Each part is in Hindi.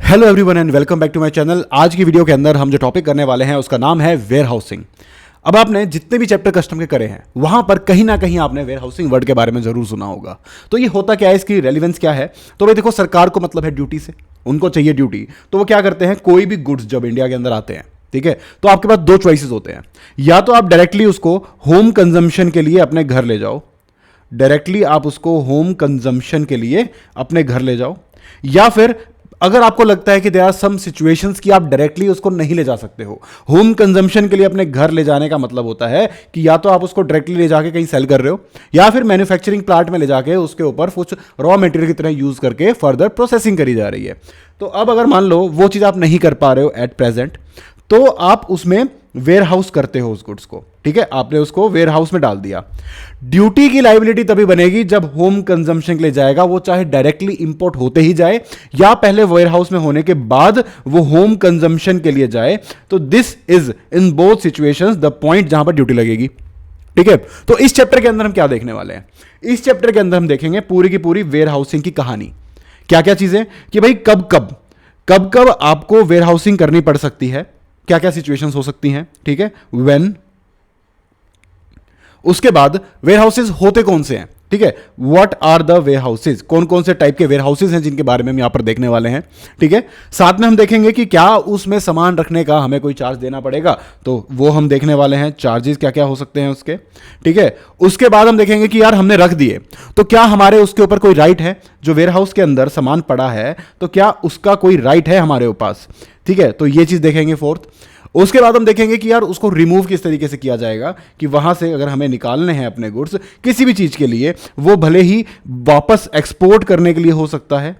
Hello everyone and welcome back to my channel. आज की वीडियो के अंदर हम जो टॉपिक करने वाले हैं उसका नाम है वेयर हाउसिंग। अब आपने जितने भी चैप्टर कस्टम के करे हैं वहां पर कहीं ना कहीं आपने वेयर हाउसिंग वर्ड के बारे में जरूर सुना होगा। तो ये होता क्या है, इसकी रेलिवेंस क्या है? तो भाई देखो, सरकार को मतलब है ड्यूटी से, उनको चाहिए ड्यूटी। तो वो क्या करते हैं, कोई भी गुड्स जब इंडिया के अंदर आते हैं, ठीक है, तो आपके पास दो चॉइसेस होते हैं। या तो आप डायरेक्टली उसको होम कंजम्पशन के लिए अपने घर ले जाओ, डायरेक्टली आप उसको होम कंजम्पशन के लिए अपने घर ले जाओ, या फिर अगर आपको लगता है कि देयर आर सम सिचुएशंस कि आप डायरेक्टली उसको नहीं ले जा सकते हो, होम कंजम्पशन के लिए अपने घर ले जाने का मतलब होता है कि या तो आप उसको डायरेक्टली ले जाके कहीं सेल कर रहे हो, या फिर मैन्युफैक्चरिंग प्लांट में ले जाके उसके ऊपर कुछ रॉ मटेरियल की तरह यूज करके फर्दर प्रोसेसिंग करी जा रही है। तो अब अगर मान लो वो चीज आप नहीं कर पा रहे हो एट प्रेजेंट, तो आप उसमें वेयर हाउस करते हो उस गुड्स को, ठीक है, आपने उसको वेयर हाउस में डाल दिया। ड्यूटी की लायबिलिटी तभी बनेगी जब होम कंजम्पशन के लिए जाएगा, वो चाहे डायरेक्टली इंपोर्ट होते ही जाए या पहले वेयर हाउस में होने के बाद वो होम कंजम्पशन के लिए जाए। तो this is in both situations the point जहां पर ड्यूटी लगेगी, ठीक है। तो इस चैप्टर के अंदर हम क्या देखने वाले हैं? इस चैप्टर के अंदर हम देखेंगे पूरी की पूरी वेयर हाउसिंग की कहानी। क्या क्या चीजें कि भाई कब कब आपको वेयर हाउसिंग करनी पड़ सकती है, क्या क्या सिचुएशंस हो सकती हैं, ठीक है, व्हेन। उसके बाद वेयर हाउसेज होते कौन से हैं, ठीक है, what are the warehouses, कौन कौन से टाइप के वेयर हाउसेज हैं जिनके बारे में हम यहां पर देखने वाले हैं, ठीक है। साथ में हम देखेंगे कि क्या उसमें सामान रखने का हमें कोई चार्ज देना पड़ेगा, तो वो हम देखने वाले हैं, चार्जेस क्या क्या हो सकते हैं उसके, ठीक है। उसके बाद हम देखेंगे कि यार हमने रख दिए तो क्या हमारे उसके ऊपर कोई राइट है, जो वेयर हाउस के अंदर सामान पड़ा है तो क्या उसका कोई राइट है हमारे पास, ठीक है। तो ये चीज देखेंगे फोर्थ। उसके बाद हम देखेंगे कि यार उसको रिमूव किस तरीके से किया जाएगा, कि वहां से अगर हमें निकालने हैं अपने गुड्स किसी भी चीज के लिए, वो भले ही वापस एक्सपोर्ट करने के लिए हो सकता है,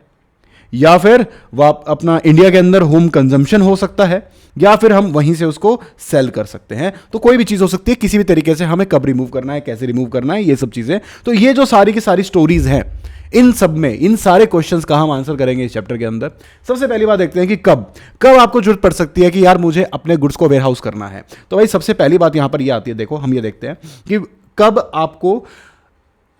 या फिर अपना इंडिया के अंदर होम कंजम्पशन हो सकता है, या फिर हम वहीं से उसको सेल कर सकते हैं। तो कोई भी चीज हो सकती है, किसी भी तरीके से हमें कब रिमूव करना है, कैसे रिमूव करना है, ये सब चीजें। तो ये जो सारी की सारी स्टोरीज हैं, इन सब में इन सारे क्वेश्चंस का हम आंसर करेंगे इस चैप्टर के अंदर। सबसे पहली बात देखते हैं कि कब आपको जरूरत पड़ सकती है कि यार मुझे अपने गुड्स को वेयर हाउस करना है। तो भाई सबसे पहली बात यहां पर ये आती है, देखो हम ये देखते हैं कि कब आपको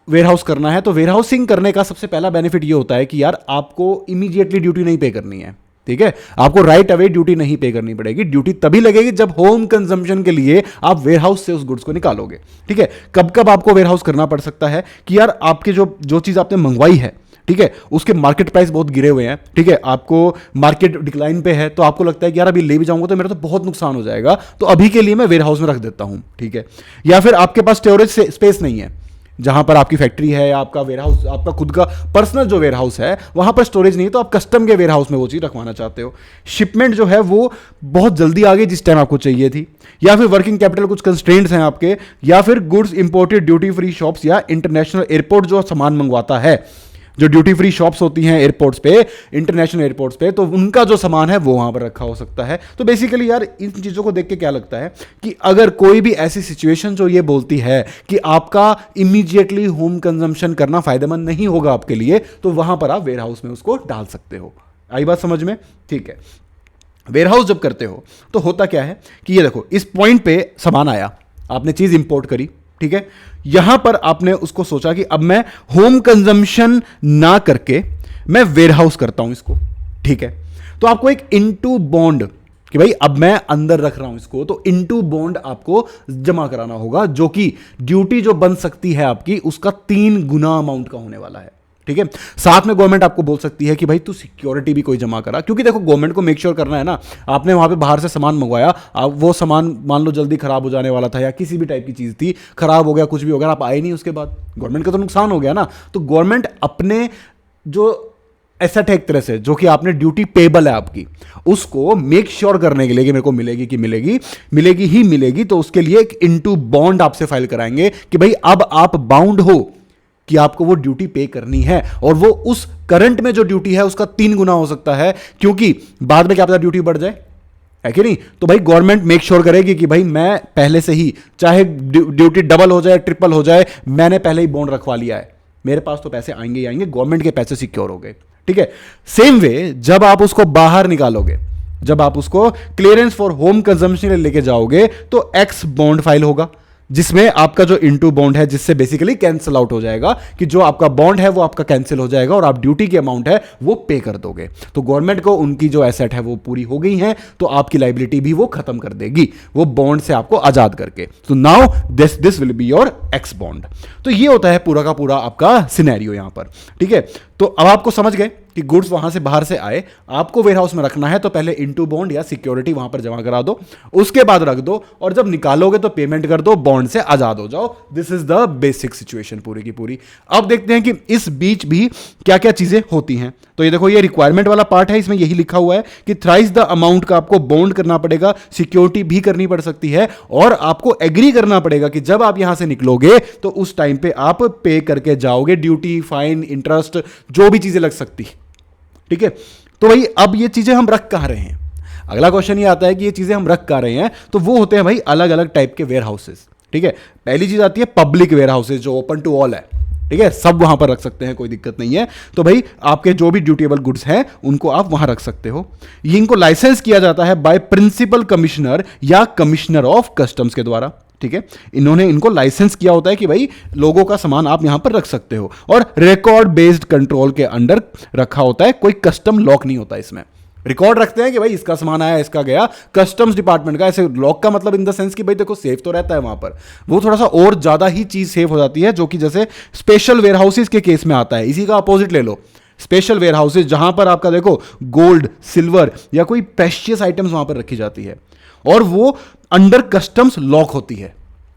वेयर हाउस करना है। तो वेयर हाउसिंग करने का सबसे पहला बेनिफिट ये होता है कि यार आपको इमीडिएटली ड्यूटी नहीं पे करनी है, ठीक है, आपको राइट अवे ड्यूटी नहीं पे करनी पड़ेगी। ड्यूटी तभी लगेगी जब होम कंजम्पशन के लिए आप वेयर हाउस से उस गुड्स को निकालोगे, ठीक है। कब आपको वेयर हाउस करना पड़ सकता है कि यार आपके जो चीज आपने मंगवाई है, ठीक है, उसके मार्केट प्राइस बहुत गिरे हुए हैं, ठीक है, आपको मार्केट डिक्लाइन पे है, तो आपको लगता है कि यार अभी ले भी जाऊंगा तो मेरा तो बहुत नुकसान हो जाएगा, तो अभी के लिए मैं वेयर हाउस में रख देता हूं, ठीक है। या फिर आपके पास स्टोरेज स्पेस नहीं है, जहां पर आपकी फैक्ट्री है, आपका वेयर हाउस, आपका खुद का पर्सनल जो वेयर हाउस है, वहां पर स्टोरेज नहीं है, तो आप कस्टम के वेयर हाउस में वो चीज रखवाना चाहते हो। शिपमेंट जो है वो बहुत जल्दी आ गई जिस टाइम आपको चाहिए थी, या फिर वर्किंग कैपिटल कुछ कंस्ट्रेंट्स हैं आपके, या फिर goods imported duty free shops या इंटरनेशनल एयरपोर्ट जो सामान मंगवाता है, जो ड्यूटी फ्री शॉप्स होती हैं एयरपोर्ट्स पे, इंटरनेशनल एयरपोर्ट्स पे, तो उनका जो सामान है वो वहां पर रखा हो सकता है। तो बेसिकली यार इन चीजों को देख के क्या लगता है कि अगर कोई भी ऐसी सिचुएशन जो ये बोलती है कि आपका इमीडिएटली होम कंजम्पशन करना फायदेमंद नहीं होगा आपके लिए, तो वहां पर आप वेयर हाउस में उसको डाल सकते हो। आई बात समझ में? ठीक है। वेयर हाउस जब करते हो तो होता क्या है कि ये देखो, इस पॉइंट पे सामान आया, आपने चीज इंपोर्ट करी, ठीक है, यहां पर आपने उसको सोचा कि अब मैं होम कंजम्पशन ना करके मैं वेयर हाउस करता हूं इसको, ठीक है। तो आपको एक इनटू बॉन्ड कि भाई अब मैं अंदर रख रहा हूं इसको, तो इनटू बॉन्ड आपको जमा कराना होगा, जो कि ड्यूटी जो बन सकती है आपकी उसका 3 गुना अमाउंट का होने वाला है, ठीक है। साथ में गवर्नमेंट आपको बोल सकती है कि भाई तू सिक्योरिटी भी कोई जमा करा, क्योंकि देखो गवर्नमेंट को मेक श्योर करना है ना, आपने वहां पे बाहर से सामान मंगवाया, वो सामान मान लो जल्दी खराब हो जाने वाला था या किसी भी टाइप की चीज थी, खराब हो गया, कुछ भी हो गया, आप आए नहीं, उसके बाद गवर्नमेंट का तो नुकसान हो गया ना। तो गवर्नमेंट अपने जो एसेट है एक तरह से, जो कि आपने ड्यूटी पेबल है आपकी, उसको मेक श्योर करने के लिए कि मेरे को मिलेगी ही मिलेगी, तो उसके लिए एक इनटू बॉन्ड आपसे फाइल कराएंगे कि भाई अब आप बाउंड हो कि आपको वो ड्यूटी पे करनी है, और वो उस करंट में जो ड्यूटी है उसका 3 गुना हो सकता है, क्योंकि बाद में क्या पता ड्यूटी बढ़ जाए, है कि नहीं। तो भाई गवर्नमेंट मेक श्योर करेगी कि भाई मैं पहले से ही, चाहे ड्यूटी डबल हो जाए, ट्रिपल हो जाए, मैंने पहले ही बॉन्ड रखवा लिया है, मेरे पास तो पैसे आएंगे ही आएंगे, गवर्नमेंट के पैसे सिक्योर हो गए, ठीक है। सेम वे जब आप उसको बाहर निकालोगे, जब आप उसको क्लियरेंस फॉर होम कंजम्पशन लेके जाओगे, तो एक्स बॉन्ड फाइल होगा, जिसमें आपका जो इनटू बॉन्ड है, जिससे बेसिकली कैंसिल आउट हो जाएगा कि जो आपका बॉन्ड है वो आपका कैंसिल हो जाएगा और आप ड्यूटी की अमाउंट है वो पे कर दोगे। तो गवर्नमेंट को उनकी जो एसेट है वो पूरी हो गई है, तो आपकी लाइबिलिटी भी वो खत्म कर देगी वो बॉन्ड से आपको आजाद करके। तो now this will be your x bond. तो ये होता है पूरा का पूरा आपका सिनेरियो यहां पर, ठीक है। तो अब आपको समझ गए कि गुड्स वहां से बाहर से आए, आपको वेयरहाउस में रखना है तो पहले इनटू बॉन्ड या सिक्योरिटी वहां पर जमा करा दो, उसके बाद रख दो, और जब निकालोगे तो पेमेंट कर दो, बॉन्ड से आजाद हो जाओ। This is the basic situation पूरी की पूरी। अब देखते हैं कि इस बीच भी क्या क्या चीजें होती हैं। तो ये देखो, ये रिक्वायरमेंट वाला पार्ट है, इसमें यही लिखा हुआ है कि थ्राइस द अमाउंट का आपको बॉन्ड करना पड़ेगा, सिक्योरिटी भी करनी पड़ सकती है, और आपको एग्री करना पड़ेगा कि जब आप यहां से निकलोगे तो उस टाइम पे आप पे करके जाओगे, ड्यूटी, फाइन, इंटरेस्ट, जो भी चीजें लग सकती, ठीक है। तो भाई अब ये चीजें हम रख कहां रहे हैं? अगला क्वेश्चन ये आता है कि ये चीजें हम रख कहां रहे हैं? तो वो होते हैं भाई अलग अलग टाइप के वेयर हाउसेस, ठीक है। पहली चीज आती है पब्लिक वेयर हाउसेस, जो ओपन टू ऑल है, ठीक है, सब वहां पर रख सकते हैं, कोई दिक्कत नहीं है। तो भाई आपके जो भी ड्यूटेबल गुड्स हैं उनको आप वहां रख सकते हो। ये इनको लाइसेंस किया जाता है बाय प्रिंसिपल कमिश्नर या कमिश्नर ऑफ कस्टम्स के द्वारा, ठीक है। इन्होंने इनको लाइसेंस किया होता है कि भाई लोगों का सामान आप यहां पर रख सकते हो, और रिकॉर्ड बेस्ड कंट्रोल के अंडर रखा होता है, कोई कस्टम लॉक नहीं होता इसमें। रिकॉर्ड रखते हैं कि भाई इसका सामान आया, इसका गया, कस्टम्स डिपार्टमेंट का। ऐसे लॉक का मतलब इन द सेंस कि भाई देखो सेफ तो रहता है वहां पर, वो थोड़ा सा और ज्यादा ही चीज सेफ हो जाती है, जो कि जैसे स्पेशल वेयर हाउसेस के केस में आता है। इसी का अपोजिट ले लो, स्पेशल वेयर हाउसेस, जहां पर आपका देखो गोल्ड, सिल्वर या कोई प्रेशियस आइटम्स वहां पर रखी जाती है, और वो अंडर कस्टम्स लॉक होती है,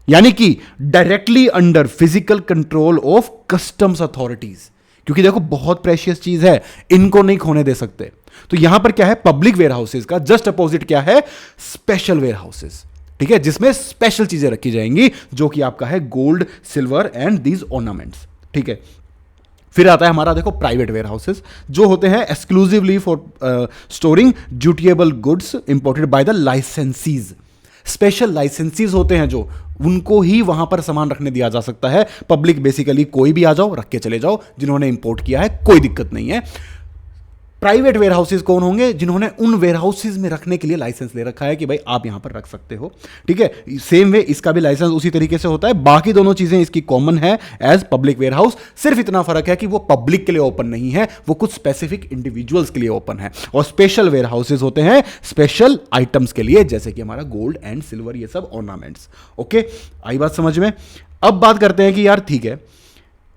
यानी कि directly under physical control of customs authorities. क्योंकि देखो बहुत प्रेशियस चीज है, इनको नहीं खोने दे सकते। तो यहां पर क्या है, पब्लिक वेयर हाउसेस का जस्ट अपोजिट क्या है, स्पेशल वेयर हाउसेस, ठीक है, जिसमें स्पेशल चीजें रखी जाएंगी, जो कि आपका है gold, silver and these ornaments, ठीक है। फिर आता है हमारा देखो प्राइवेट वेयर हाउसेस, जो होते हैं exclusively for storing dutiable goods imported by the licensees. Special licensees होते हैं जो, उनको ही वहां पर सामान रखने दिया जा सकता है। पब्लिक बेसिकली कोई भी आ जाओ, रख के चले जाओ, जिन्होंने इंपोर्ट किया है कोई दिक्कत नहीं है। प्राइवेट वेयर हाउसेज कौन होंगे? जिन्होंने उन वेयर हाउसेज में रखने के लिए लाइसेंस ले रखा है कि भाई आप यहां पर रख सकते हो, ठीक है। सेम वे इसका भी लाइसेंस उसी तरीके से होता है। बाकी दोनों चीजें इसकी कॉमन है एज पब्लिक वेयर हाउस, सिर्फ इतना फर्क है कि वो पब्लिक के लिए ओपन नहीं है, वो कुछ स्पेसिफिक इंडिविजुअल्स के लिए ओपन है। और स्पेशल वेयर हाउसेज होते हैं स्पेशल आइटम्स के लिए, जैसे कि हमारा गोल्ड एंड सिल्वर, ये सब ऑर्नामेंट्स। ओके, आई बात समझ में? अब बात करते हैं कि यार ठीक है,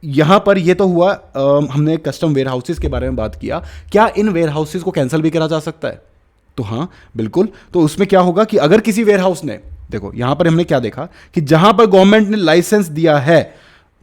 यहां पर ये तो हुआ, हमने कस्टम वेयर हाउसेस के बारे में बात किया, क्या इन वेयर हाउसेस को कैंसिल भी करा जा सकता है? तो हाँ बिल्कुल। तो उसमें क्या होगा कि अगर किसी वेयर हाउस ने, देखो यहां पर हमने क्या देखा कि जहां पर गवर्नमेंट ने लाइसेंस दिया है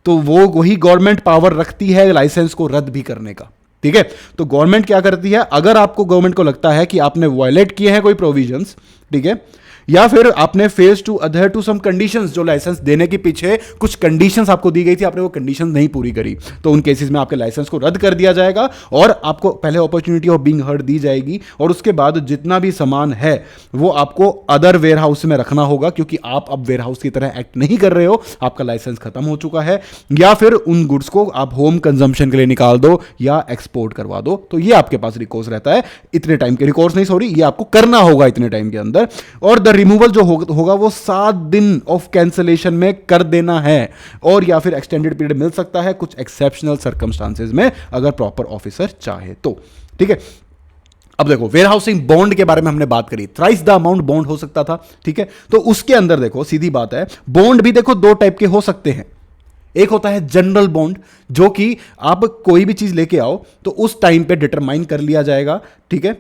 तो वो वही गवर्नमेंट पावर रखती है लाइसेंस को रद्द भी करने का, ठीक है। तो गवर्नमेंट क्या करती है, अगर आपको गवर्नमेंट को लगता है कि आपने वायलेट किए हैं कोई प्रोविजंस, ठीक है, या फिर आपने phase to other to some conditions, जो लाइसेंस देने के पीछे कुछ कंडीशंस आपको दी गई थी, आपने वो कंडीशंस नहीं पूरी करी, तो उन केसेस में आपके लाइसेंस को रद्द कर दिया जाएगा और आपको पहले अपॉर्चुनिटी ऑफ बीइंग हर्ड दी जाएगी, और उसके बाद जितना भी सामान है वो आपको अदर वेयर हाउस में रखना होगा, क्योंकि आप अब वेयर हाउस की तरह एक्ट नहीं कर रहे हो, आपका लाइसेंस खत्म हो चुका है। या फिर उन गुड्स को आप होम कंजम्पशन के लिए निकाल दो या एक्सपोर्ट करवा दो, तो ये आपके पास रिकोर्स रहता है इतने टाइम के, रिकोर्स नहीं सॉरी, ये आपको करना होगा इतने टाइम के अंदर। और द रिमूवल जो होगा वो 7 दिन ऑफ कैंसलेशन में कर देना है, और या फिर एक्सटेंडेड पीरियड मिल सकता है कुछ एक्सेप्शनल सर्कमस्टांसेस में, अगर प्रॉपर ऑफिसर चाहे तो, ठीक है। अब देखो वेयर हाउसिंग बॉन्ड के बारे में हमने बात करी, थ्राइस द अमाउंट बॉन्ड हो सकता था, ठीक है। तो उसके अंदर देखो सीधी बात है, बॉन्ड भी देखो दो टाइप के हो सकते हैं। एक होता है जनरल बॉन्ड, जो कि आप कोई भी चीज लेके आओ तो उस टाइम पे डिटरमाइन कर लिया जाएगा, ठीक है।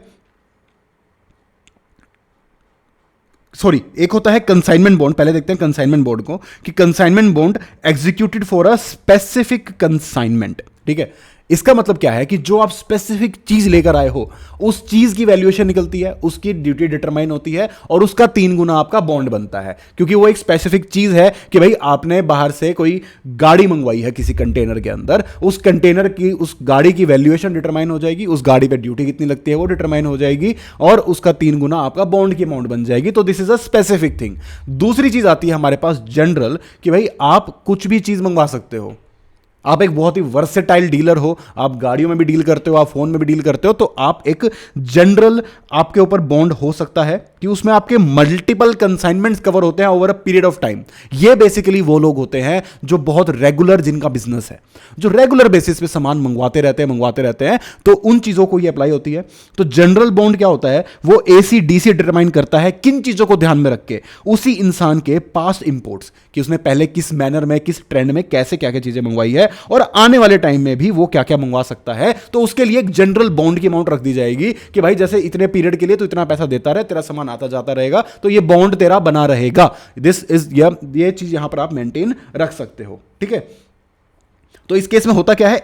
सॉरी, एक होता है कंसाइनमेंट बॉन्ड। पहले देखते हैं कंसाइनमेंट बॉन्ड को, कि consignment bond executed for a specific consignment, ठीक है। इसका मतलब क्या है कि जो आप स्पेसिफिक चीज लेकर आए हो उस चीज की वैल्यूएशन निकलती है, उसकी ड्यूटी डिटरमाइन होती है, और उसका 3 गुना आपका बॉन्ड बनता है, क्योंकि वो एक स्पेसिफिक चीज है कि भाई आपने बाहर से कोई गाड़ी मंगवाई है किसी कंटेनर के अंदर, उस कंटेनर की, उस गाड़ी की वैल्यूएशन डिटरमाइन हो जाएगी, उस गाड़ी पे ड्यूटी कितनी लगती है वो डिटरमाइन हो जाएगी, और उसका 3 गुना आपका बॉन्ड की अमाउंट बन जाएगी। तो this is a specific thing. दूसरी चीज आती है हमारे पास जनरल, कि भाई आप कुछ भी चीज मंगवा सकते हो, आप एक बहुत ही वर्सेटाइल डीलर हो, आप गाड़ियों में भी डील करते हो, आप फोन में भी डील करते हो, तो आप एक जनरल, आपके ऊपर बॉन्ड हो सकता है, कि उसमें आपके मल्टीपल कंसाइनमेंट्स कवर होते हैं over a period of time. ये बेसिकली वो लोग होते हैं जो बहुत रेगुलर, जिनका बिजनेस है, जो रेगुलर बेसिस पे सामान मंगवाते रहते हैं, तो उन चीजों को ये अप्लाई होती है। तो जनरल बॉन्ड क्या होता है, वो ACDC डिटरमाइन करता है किन चीजों को ध्यान में रख के, उसी इंसान के पास्ट इंपोर्ट्स, कि उसने पहले किस मैनर में, किस ट्रेंड में कैसे क्या क्या चीजें मंगवाई है, और आने वाले टाइम में भी वो क्या क्या मंगवा सकता है। तो उसके लिए एक जनरल बॉन्ड की अमाउंट रख दी जाएगी कि भाई जैसे इतने पीरियड के लिए तो इतना पैसा देता रहे, तेरा सामान आता जाता रहेगा, तो ये बॉन्ड तेरा बना रहेगा। दिस इज, ये चीज यहां पर आप मेंटेन रख सकते हो, ठीक है। तो इस केस में होता क्या है,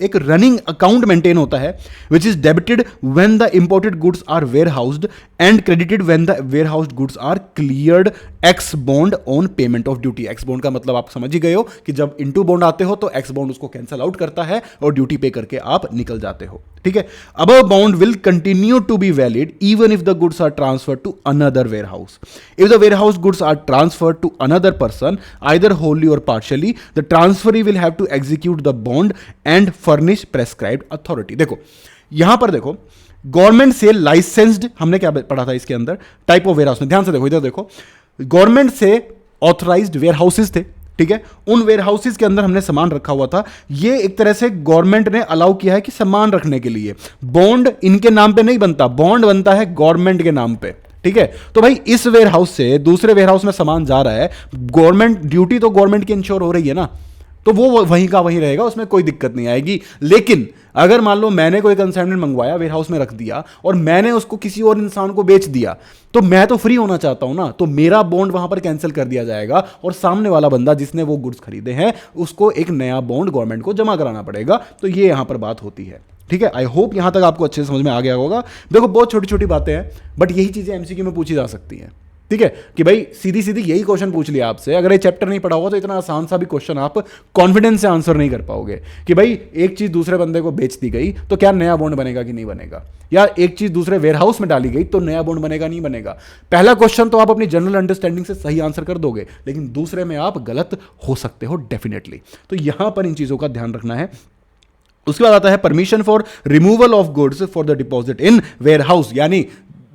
एक रनिंग अकाउंट मेंटेन होता है, which is debited when the imported goods are warehoused and credited when the warehoused goods are cleared ex bond on payment of duty. Ex bond का मतलब आप समझ ही गए हो कि जब इनटू बॉन्ड आते हो तो एक्स बॉन्ड उसको कैंसिल आउट करता है और ड्यूटी पे करके आप निकल जाते हो, ठीक है। Above bond will continue to be valid even if the goods are transferred to another warehouse. If the warehouse goods are transferred to another person either wholly और partially, the transferee will have to execute the bond and furnish prescribed authority. देखो यहां पर देखो, गवर्नमेंट से लाइसेंस्ड, हमने क्या पढ़ा था इसके अंदर, टाइप ऑफ वेयरहाउस में, ध्यान से देखो, इधर देखो, गवर्नमेंट से ऑथराइज्ड वेयरहाउसेस थे, ठीक है। उन वेयरहाउसेस के अंदर हमने सामान रखा हुआ था। ये एक तरह से गवर्नमेंट ने अलाउ किया है कि सामान रखने के लिए बॉन्ड इनके नाम पे नहीं बनता, बॉन्ड बनता है गवर्नमेंट के नाम पे, ठीक है। तो भाई इस वेयरहाउस से दूसरे वेयरहाउस में सामान जा रहा है, गवर्नमेंट ड्यूटी तो गवर्नमेंट की इंश्योर हो रही है ना, तो वो वहीं का वहीं रहेगा, उसमें कोई दिक्कत नहीं आएगी। लेकिन अगर मान लो मैंने कोई कंसाइनमेंट मंगवाया, वेयरहाउस में रख दिया और मैंने उसको किसी और इंसान को बेच दिया, तो मैं तो फ्री होना चाहता हूं ना, तो मेरा बॉन्ड वहां पर कैंसिल कर दिया जाएगा और सामने वाला बंदा जिसने वो गुड्स खरीदे हैं उसको एक नया बॉन्ड गवर्नमेंट को जमा कराना पड़ेगा। तो ये यहां पर बात होती है, ठीक है। आई होप यहां तक आपको अच्छे से समझ में आ गया होगा। देखो बहुत छोटी छोटी बातें हैं, बट यही चीजें एमसीक्यू में पूछी जा सकती हैं, ठीक है, कि भाई सीधी सीधी यही क्वेश्चन पूछ लिया आपसे। अगर ये चैप्टर नहीं पढ़ा होगा तो इतना आसान सा भी क्वेश्चन आप कॉन्फिडेंस से आंसर नहीं कर पाओगे कि भाई एक चीज दूसरे बंदे को बेच दी गई तो क्या नया बॉन्ड बनेगा कि नहीं बनेगा, या एक चीज दूसरे वेयरहाउस में डाली गई तो नया बॉन्ड बनेगा नहीं बनेगा। पहला क्वेश्चन तो आप अपनी जनरल अंडरस्टैंडिंग से सही आंसर कर दोगे, लेकिन दूसरे में आप गलत हो सकते हो डेफिनेटली। तो यहां पर इन चीजों का ध्यान रखना है। उसके बाद आता है permission for removal of goods for the deposit in warehouse, यानी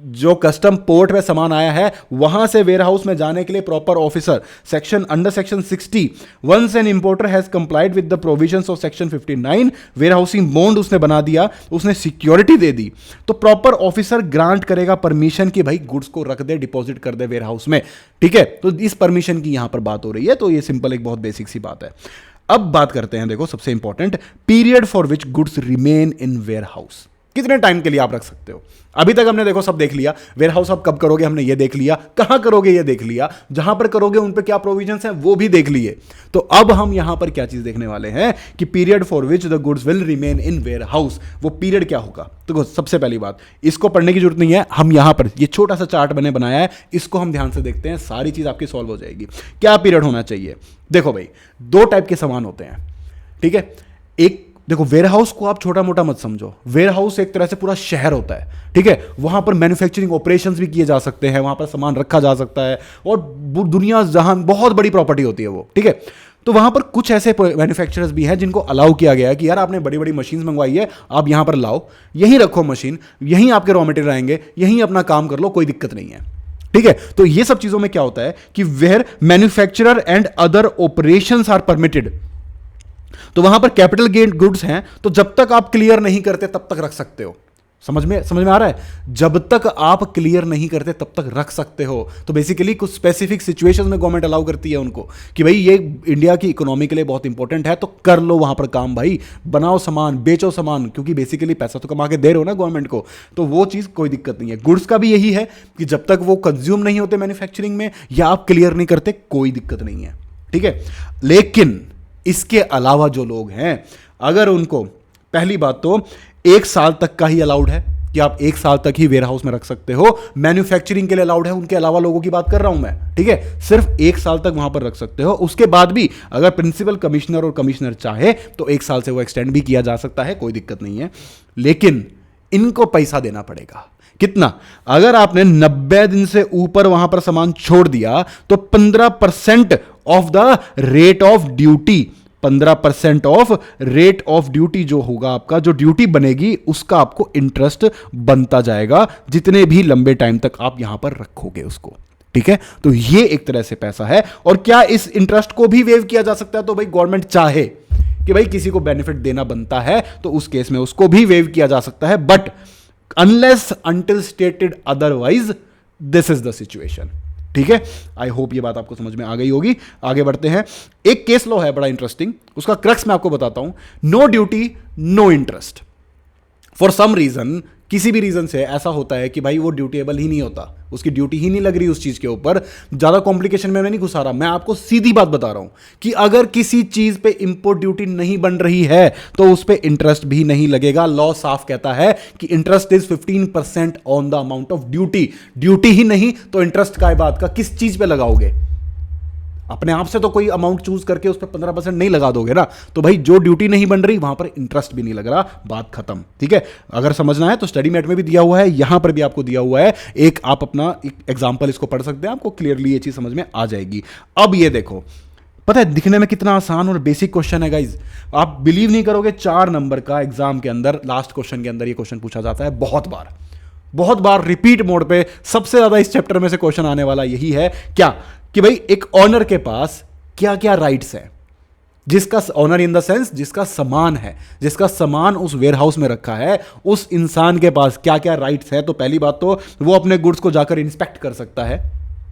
जो कस्टम पोर्ट में सामान आया है वहां से वेयरहाउस में जाने के लिए proper officer, section under section 60 once an importer has complied with the provisions of section 59, warehousing bond उसने बना दिया, उसने सिक्योरिटी दे दी, तो प्रॉपर ऑफिसर ग्रांट करेगा परमिशन कि भाई गुड्स को रख दे, डिपॉजिट कर दे वेयरहाउस में, ठीक है। तो इस परमिशन की यहां पर बात हो रही है। तो ये सिंपल एक बहुत बेसिक सी बात है। अब बात करते हैं, देखो सबसे important, period for which goods remain in warehouse. कितने टाइम के लिए आप रख सकते हो। अभी तक हमने देखो सब देख लिया, वेयरहाउस आप कब करोगे हमने ये देख लिया, कहां करोगे ये देख लिया, जहां पर करोगे उन पे क्या प्रोविजंस हैं वो भी देख लिए। तो अब हम यहां पर क्या चीज देखने वाले हैं कि period for which the goods will remain in warehouse, वो पीरियड क्या होगा। तो सबसे पहली बात, इसको पढ़ने की जरूरत नहीं है, हम यहां पर ये छोटा सा चार्ट मैंने बनाया है, इसको हम ध्यान से देखते हैं, सारी चीज आपकी सॉल्व हो जाएगी। क्या पीरियड होना चाहिए। देखो भाई दो टाइप के सामान होते हैं, ठीक है। एक देखो वेयरहाउस को आप छोटा मोटा मत समझो, वेयरहाउस एक तरह से पूरा शहर होता है, ठीक है। वहां पर मैन्युफैक्चरिंग ऑपरेशंस भी किए जा सकते हैं, वहां पर सामान रखा जा सकता है और दुनिया जहां बहुत बड़ी प्रॉपर्टी होती है वो, ठीक है। तो वहां पर कुछ ऐसे मैन्युफैक्चरर्स भी हैं जिनको अलाउ किया गया है कि यार आपने बड़ी बड़ी मशीन मंगवाई है, आप यहां पर लाओ, यहीं रखो मशीन, यहीं आपके रॉ मटेरियल आएंगे, यहीं अपना काम कर लो, कोई दिक्कत नहीं है, ठीक है। तो ये सब चीजों में क्या होता है कि where manufacturer and other operations are permitted, तो वहां पर कैपिटल गेन गुड्स हैं, तो जब तक आप क्लियर नहीं करते तब तक रख सकते हो। समझ में आ रहा है, जब तक आप क्लियर नहीं करते तब तक रख सकते हो। तो बेसिकली कुछ स्पेसिफिक सिचुएशंस में गवर्नमेंट अलाउ करती है उनको कि भाई ये इंडिया की इकोनॉमी के लिए बहुत इंपॉर्टेंट है, तो कर लो वहां पर काम, भाई बनाओ सामान, बेचो सामान, क्योंकि बेसिकली पैसा तो कमा के दे रहे हो ना गवर्नमेंट को, तो वो चीज कोई दिक्कत नहीं है। गुड्स का भी यही है कि जब तक वो कंज्यूम नहीं होते मैन्युफैक्चरिंग में या आप क्लियर नहीं करते, कोई दिक्कत नहीं है, ठीक है। लेकिन इसके अलावा जो लोग हैं, अगर उनको, पहली बात तो 1 साल तक का ही अलाउड है कि आप 1 साल तक ही वेयरहाउस में रख सकते हो, मैन्युफैक्चरिंग के लिए अलाउड है, उनके अलावा लोगों की बात कर रहा हूं मैं, ठीक है। सिर्फ 1 साल तक वहां पर रख सकते हो, उसके बाद भी अगर प्रिंसिपल कमिश्नर और कमिश्नर चाहे तो 1 साल से वो एक्सटेंड भी किया जा सकता है, कोई दिक्कत नहीं है। लेकिन इनको पैसा देना पड़ेगा। कितना? अगर आपने 90 दिन से ऊपर वहां पर सामान छोड़ दिया तो 15% of the rate of duty 15% of rate of duty जो होगा आपका, जो ड्यूटी बनेगी उसका आपको इंटरेस्ट बनता जाएगा जितने भी लंबे टाइम तक आप यहां पर रखोगे उसको। ठीक है, तो ये एक तरह से पैसा है। और क्या इस इंटरेस्ट को भी वेव किया जा सकता है? तो भाई गवर्नमेंट चाहे कि भाई किसी को बेनिफिट देना बनता है तो उस केस में उसको भी वेव किया जा सकता है, but unless until stated otherwise this is the situation. ठीक है, आई होप ये बात आपको समझ में आ गई होगी। आगे बढ़ते हैं। एक केस लॉ है बड़ा इंटरेस्टिंग, उसका क्रक्स मैं आपको बताता हूं। No duty no interest. For some reason, किसी भी रीजन से ऐसा होता है कि भाई वो ड्यूटेबल ही नहीं होता, उसकी ड्यूटी ही नहीं लग रही उस चीज के ऊपर। ज्यादा कॉम्प्लिकेशन में मैं नहीं घुसा रहा, मैं आपको सीधी बात बता रहा हूं कि अगर किसी चीज पे इंपोर्ट ड्यूटी नहीं बन रही है तो उस पे इंटरेस्ट भी नहीं लगेगा। लॉ साफ कहता है कि interest is 15% on the amount of duty. Duty ही नहीं तो इंटरेस्ट का बात का किस चीज पे लगाओगे? अपने आप से तो कोई अमाउंट चूज करके उस पर 15% नहीं लगा दोगे ना। तो भाई जो ड्यूटी नहीं बन रही वहां पर इंटरेस्ट भी नहीं लग रहा, बात खत्म। ठीक है, अगर समझना है तो स्टडी मेट में भी दिया हुआ है, यहां पर भी आपको दिया हुआ है। एक आप अपना एग्जाम्पल इसको पढ़ सकते हैं, आपको क्लियरली ये चीज समझ में आ जाएगी। अब ये देखो, पता है दिखने में कितना आसान और बेसिक क्वेश्चन है गाइज। आप बिलीव नहीं करोगे, 4 नंबर का एग्जाम के अंदर लास्ट क्वेश्चन के अंदर ये क्वेश्चन पूछा जाता है बहुत बार रिपीट मोड पे। सबसे ज्यादा इस चैप्टर में से क्वेश्चन आने वाला यही है क्या कि भाई एक ऑनर के पास क्या क्या राइट्स है, जिसका ऑनर इन द सेंस जिसका सामान है, जिसका सामान उस वेयरहाउस में रखा है, उस इंसान के पास क्या क्या राइट्स है। तो पहली बात तो वो अपने गुड्स को जाकर इंस्पेक्ट कर सकता है।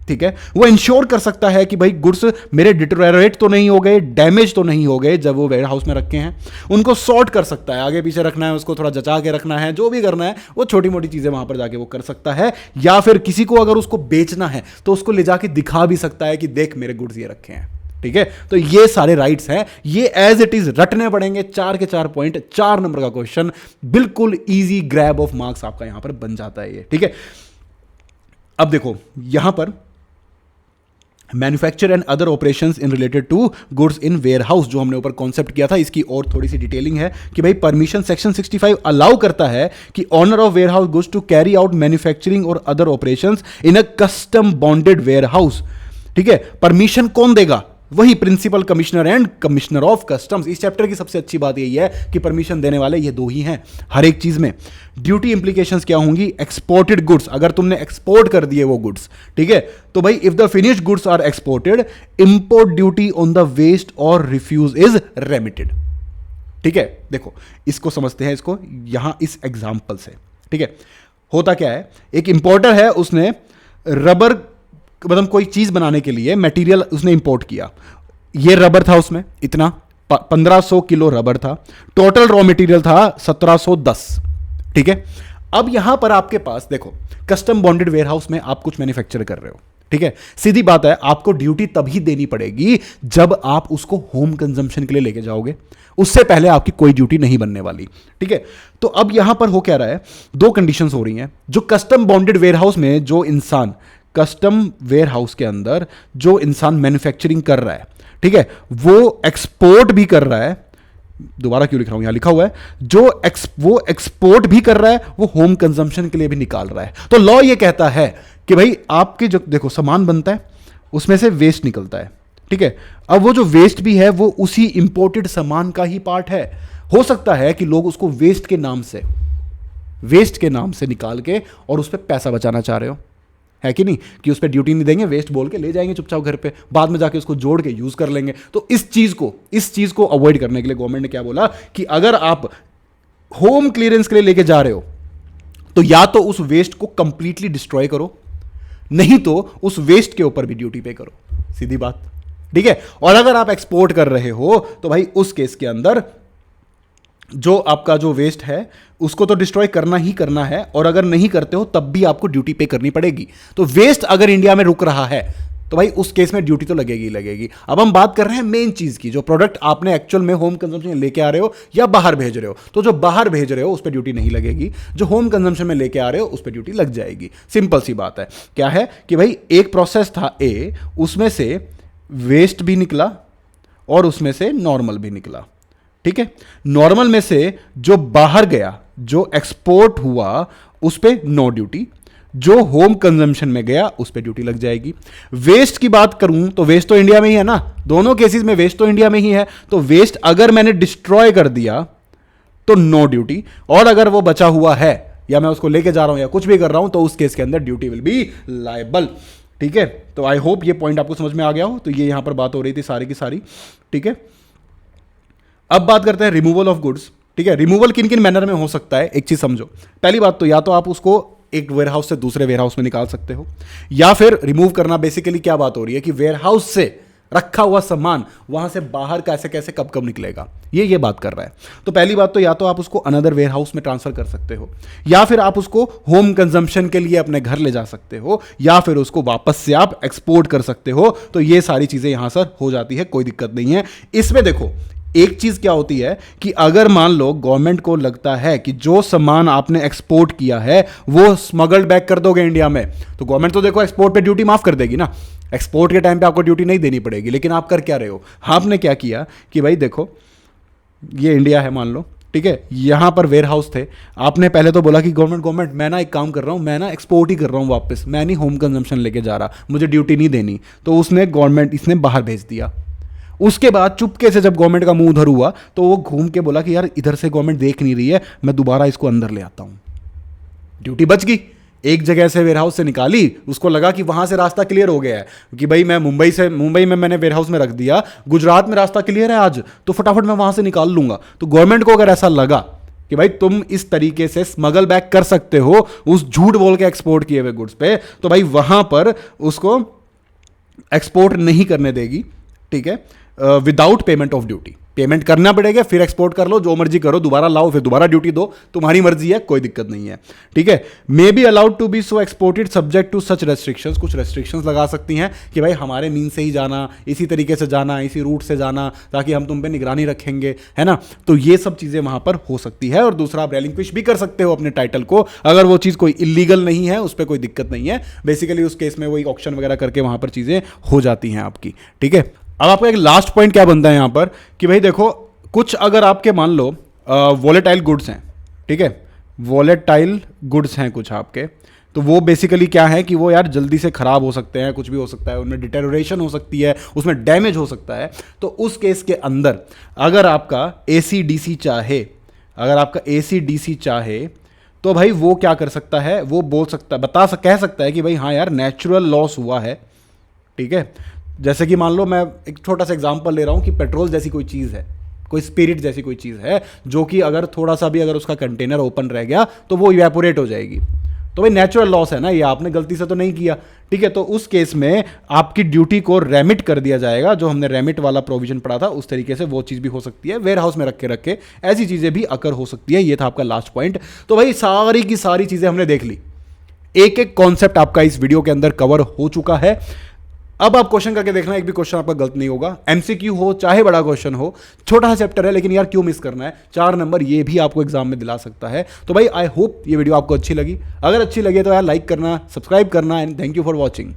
ठीक है, वो इंश्योर कर सकता है कि भाई गुड्स मेरे डिटोरेट तो नहीं हो गए, डैमेज तो नहीं हो गए जब वो वेयर हाउस में रखे हैं। उनको सॉर्ट कर सकता है, आगे पीछे रखना है, उसको थोड़ा जचा के रखना है, जो भी करना है वो छोटी मोटी चीजें वहां पर जाके वो कर सकता है। या फिर किसी को अगर उसको बेचना है तो उसको ले जाके दिखा भी सकता है कि देख मेरे गुड्स ये रखे हैं। ठीक है, तो ये सारे राइट्स हैं, ये एज इट इज रटने पड़ेंगे। 4 के 4 पॉइंट, 4 नंबर का क्वेश्चन, बिल्कुल इजी ग्रैब ऑफ मार्क्स आपका यहां पर बन जाता है ये। ठीक है, अब देखो यहां पर manufacture and other operations in related to goods in warehouse, जो हमने ऊपर कॉन्सेप्ट किया था, इसकी और थोड़ी सी डिटेलिंग है कि भाई परमिशन सेक्शन 65 अलाउ करता है कि owner of warehouse goods to carry out manufacturing और other operations in a custom bonded warehouse. ठीक है, परमिशन कौन देगा? वही principal commissioner and commissioner of customs. इस चैप्टर की सबसे अच्छी बात यही है कि परमिशन देने वाले ये दो ही हैं हर एक चीज में। ड्यूटी इंप्लीकेशंस क्या होंगी? एक्सपोर्टेड गुड्स, अगर तुमने एक्सपोर्ट कर दिए वो गुड्स, ठीक है, तो भाई if the finished goods are exported, import duty on the waste और रिफ्यूज इज रेमिटेड। ठीक है, देखो इसको समझते हैं, इसको यहां इस एग्जाम्पल से। ठीक है, होता क्या है, एक इंपोर्टर है, उसने रबर मतलब कोई चीज बनाने के लिए मटेरियल उसने इंपोर्ट किया। ये रबर था, उसमें इतना 1500 किलो रबर था, टोटल रॉ मटेरियल था 1710। ठीक है, अब यहां पर आपके पास देखो कस्टम बॉन्डेड वेयरहाउस में आप कुछ मैन्युफैक्चर कर रहे हो। ठीक है, सीधी बात है, आपको ड्यूटी तभी देनी पड़ेगी जब आप उसको होम कंजम्पशन के लिए लेके जाओगे, उससे पहले आपकी कोई ड्यूटी नहीं बनने वाली। ठीक है, तो अब यहां पर हो क्या रहा है, दो कंडीशंस हो रही हैं। जो कस्टम बॉन्डेड वेयरहाउस में जो इंसान, कस्टम वेयरहाउस के अंदर जो इंसान मैन्युफैक्चरिंग कर रहा है, ठीक है, वो एक्सपोर्ट भी कर रहा है। दोबारा क्यों लिख रहा हूं, यहां लिखा हुआ है वो एक्सपोर्ट भी कर रहा है, वो होम कंजम्पशन के लिए भी निकाल रहा है। तो लॉ ये कहता है कि भाई आपके जो देखो सामान बनता है उसमें से वेस्ट निकलता है। ठीक है, अब वो जो वेस्ट भी है वो उसी इंपोर्टेड सामान का ही पार्ट है। हो सकता है कि लोग उसको वेस्ट के नाम से निकाल के और उस पर पैसा बचाना चाह रहे हो, है कि नहीं, कि उस पर ड्यूटी नहीं देंगे, वेस्ट बोल के ले जाएंगे चुपचाप घर पे, बाद में जाके उसको जोड़ के यूज कर लेंगे। तो इस चीज को अवॉइड करने के लिए गवर्नमेंट ने क्या बोला कि अगर आप होम क्लियरेंस के लिए लेके जा रहे हो तो या तो उस वेस्ट को कंप्लीटली डिस्ट्रॉय करो, नहीं तो उस वेस्ट के ऊपर भी ड्यूटी पे करो। सीधी बात। ठीक है, और अगर आप एक्सपोर्ट कर रहे हो तो भाई उस केस के अंदर जो आपका जो वेस्ट है उसको तो डिस्ट्रॉय करना ही करना है, और अगर नहीं करते हो तब भी आपको ड्यूटी पे करनी पड़ेगी। तो वेस्ट अगर इंडिया में रुक रहा है तो भाई उस केस में ड्यूटी तो लगेगी ही लगेगी। अब हम बात कर रहे हैं मेन चीज की, जो प्रोडक्ट आपने एक्चुअल में होम कंजम्पशन लेके आ रहे हो या बाहर भेज रहे हो, तो जो बाहर भेज रहे हो उस पर ड्यूटी नहीं लगेगी, जो होम कंजम्पशन में लेके आ रहे हो उस पर ड्यूटी लग जाएगी। सिंपल सी बात है। क्या है कि भाई एक प्रोसेस था ए, उसमें से वेस्ट भी निकला और उसमें से नॉर्मल भी निकला। ठीक है, नॉर्मल में से जो बाहर गया, जो एक्सपोर्ट हुआ, उस पे नो ड्यूटी, जो होम कंजम्पशन में गया उस पर ड्यूटी लग जाएगी। वेस्ट की बात करूं तो वेस्ट तो इंडिया में ही है ना, दोनों केसेस में वेस्ट तो इंडिया में ही है, तो वेस्ट अगर मैंने डिस्ट्रॉय कर दिया तो नो ड्यूटी, और अगर वो बचा हुआ है या मैं उसको लेके जा रहा हूं या कुछ भी कर रहा हूं तो उस केस के अंदर ड्यूटी विल बी लायबल। ठीक है, तो आई होप ये पॉइंट आपको समझ में आ गया हो। तो ये यहां पर बात हो रही थी सारी की सारी। ठीक है, अब बात करते हैं रिमूवल ऑफ गुड्स। ठीक है, रिमूवल किन किन मैनर में हो सकता है, एक चीज समझो। पहली बात तो या तो आप उसको एक वेयरहाउस से दूसरे वेयरहाउस में निकाल सकते हो, या फिर रिमूव करना बेसिकली क्या बात हो रही है कि वेयरहाउस से रखा हुआ सामान वहां से बाहर कैसे कैसे कब कब निकलेगा, ये बात कर रहा है। तो पहली बात तो या तो आप उसको अनदर वेयरहाउस में ट्रांसफर कर सकते हो, या फिर आप उसको होम कंजम्पशन के लिए अपने घर ले जा सकते हो, या फिर उसको वापस से आप एक्सपोर्ट कर सकते हो। तो ये सारी चीजें यहां सर हो जाती है, कोई दिक्कत नहीं है इसमें। देखो एक चीज क्या होती है कि अगर मान लो गवर्नमेंट को लगता है कि जो सामान आपने एक्सपोर्ट किया है वो स्मगल्ड बैक कर दोगे इंडिया में, तो गवर्नमेंट तो देखो एक्सपोर्ट पे ड्यूटी माफ कर देगी ना, एक्सपोर्ट के टाइम पे आपको ड्यूटी नहीं देनी पड़ेगी। लेकिन आप कर क्या रहे हो, आपने क्या किया कि भाई देखो ये इंडिया है मान लो, ठीक है, यहां पर वेयर हाउस थे, आपने पहले तो बोला कि गवर्नमेंट मैं ना एक काम कर रहा हूं, मैं ना एक्सपोर्ट ही कर रहा हूं वापस, मैं नहीं होम कंजम्पशन लेके जा रहा, मुझे ड्यूटी नहीं देनी। तो उसने गवर्नमेंट इसने बाहर भेज दिया। उसके बाद चुपके से जब गवर्नमेंट का मुंह उधर हुआ तो वो घूम के बोला कि यार इधर से गवर्नमेंट देख नहीं रही है, मैं दोबारा इसको अंदर ले आता हूं। ड्यूटी बच गई, एक जगह से वेयरहाउस से निकाली, उसको लगा कि वहां से रास्ता क्लियर हो गया है कि भाई मैं मुंबई में मैंने वेयरहाउस में रख दिया, गुजरात में रास्ता क्लियर है आज, तो फटाफट मैं वहां से निकाल लूंगा। तो गवर्नमेंट को अगर ऐसा लगा कि भाई तुम इस तरीके से स्मगल बैक कर सकते हो उस झूठ बोल के एक्सपोर्ट किए हुए गुड्स पे, तो भाई वहां पर उसको एक्सपोर्ट नहीं करने देगी। ठीक है, without payment of duty, payment करना पड़ेगा, फिर एक्सपोर्ट कर लो, जो मर्जी करो, दोबारा लाओ, फिर दोबारा ड्यूटी दो, तुम्हारी मर्जी है, कोई दिक्कत नहीं है। ठीक है, may be allowed to be so exported subject to such restrictions, कुछ रेस्ट्रिक्शंस लगा सकती हैं कि भाई हमारे मीन से ही जाना, इसी तरीके से जाना, इसी रूट से जाना, ताकि हम तुम पे निगरानी रखेंगे, है ना। तो ये सब चीजें वहां पर हो सकती है। और दूसरा आप रेलिंक्विश भी कर सकते हो अपने टाइटल को, अगर वो चीज कोई इलीगल नहीं है, उस पर कोई दिक्कत नहीं है। बेसिकली उस केस में वही ऑक्शन वगैरह करके वहां पर चीजें हो जाती हैं आपकी। ठीक है, अब आपका एक लास्ट पॉइंट क्या बनता है यहां पर कि भाई देखो कुछ अगर आपके मान लो वॉलेटाइल गुड्स हैं, ठीक है, वॉलेटाइल गुड्स हैं कुछ आपके, तो वो बेसिकली क्या है कि वो यार जल्दी से खराब हो सकते हैं, कुछ भी हो सकता है, उनमें डिटेरोरेशन हो सकती है, उसमें डैमेज हो सकता है। तो उस केस के अंदर अगर आपका ACDC चाहे, तो भाई वो क्या कर सकता है, वो बोल सकता है, कह सकता है कि भाई हाँ यार नेचुरल लॉस हुआ है। ठीक है, जैसे कि मान लो मैं एक छोटा सा एग्जांपल ले रहा हूं कि पेट्रोल जैसी कोई चीज़ है, कोई स्पिरिट जैसी कोई चीज़ है, जो कि अगर थोड़ा सा भी अगर उसका कंटेनर ओपन रह गया तो वो इवेपोरेट हो जाएगी। तो भाई नेचुरल लॉस है ना, ये आपने गलती से तो नहीं किया। ठीक है, तो उस केस में आपकी ड्यूटी को रेमिट कर दिया जाएगा, जो हमने रेमिट वाला प्रोविजन पढ़ा था उस तरीके से वो चीज़ भी हो सकती है। वेयर हाउस में रख के ऐसी चीज़ें भी अकर हो सकती है। ये था आपका लास्ट पॉइंट। तो भाई सारी की सारी चीज़ें हमने देख ली, एक एक कॉन्सेप्ट आपका इस वीडियो के अंदर कवर हो चुका है। अब आप क्वेश्चन करके देखना, एक भी क्वेश्चन आपका गलत नहीं होगा। MCQ हो चाहे बड़ा क्वेश्चन हो, छोटा सा चैप्टर है लेकिन यार क्यों मिस करना है, 4 नंबर ये भी आपको एग्जाम में दिला सकता है। तो भाई आई होप ये वीडियो आपको अच्छी लगी, अगर अच्छी लगी तो यार लाइक करना, सब्सक्राइब करना, and thank you for watching.